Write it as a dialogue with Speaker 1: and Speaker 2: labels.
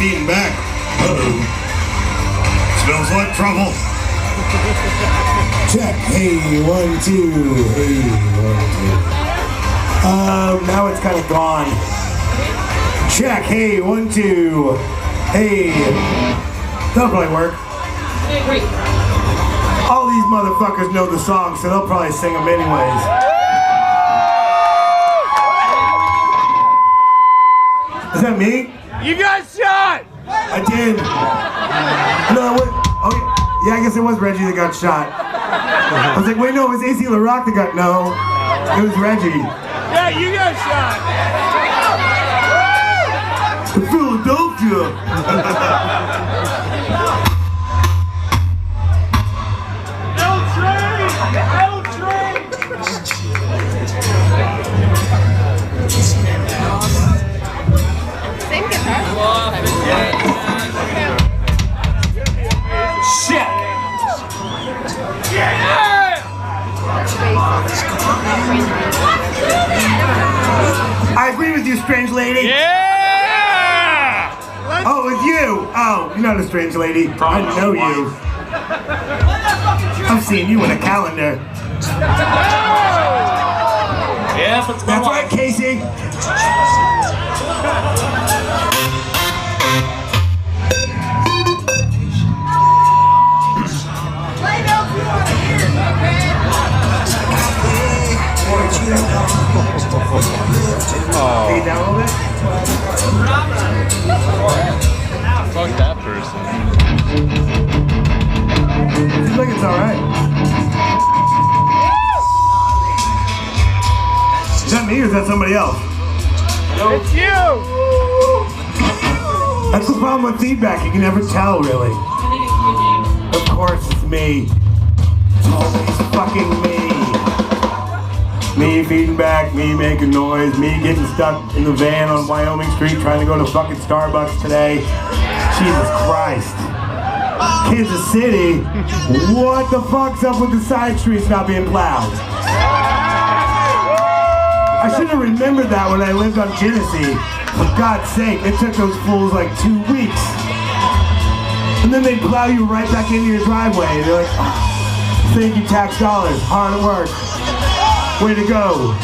Speaker 1: Feedin back. Uh-oh. Smells like trouble.
Speaker 2: Check. Hey, 1, 2. Hey, 1, 2. Now it's kind of gone. Check. Hey, 1, 2. Hey. That'll probably work. All these motherfuckers know the song, so they'll probably sing them anyways. Is that me?
Speaker 3: You got shot!
Speaker 2: I did. No, what? Oh, yeah, I guess it was Reggie that got shot. I was like, wait, no, it was AC LaRock that got, no. It was Reggie.
Speaker 3: Yeah, you got shot!
Speaker 2: To Philadelphia!
Speaker 4: Same guitar.
Speaker 2: Shit! I agree with you, strange lady.
Speaker 3: Yeah!
Speaker 2: Oh, it's you. Oh, you're not a strange lady. I know you. I've seen you in a calendar.
Speaker 3: Yeah, but
Speaker 2: that's right, Casey. Take it down a little bit.
Speaker 3: Fuck that person.
Speaker 2: Seems like it's alright. Is that me or is that somebody else?
Speaker 3: It's you!
Speaker 2: That's the problem with feedback, you can never tell really. Of course it's me. It's always fucking me. Me feeding back, me making noise, me getting stuck in the van on Wyoming Street trying to go to fucking Starbucks today. Jesus Christ. Kansas City? What the fuck's up with the side streets not being plowed? I should have remembered that when I lived on Genesee. For God's sake, it took those fools like 2 weeks. And then they plow you right back into your driveway. They're like, oh, thank you tax dollars, hard at work. Way to go.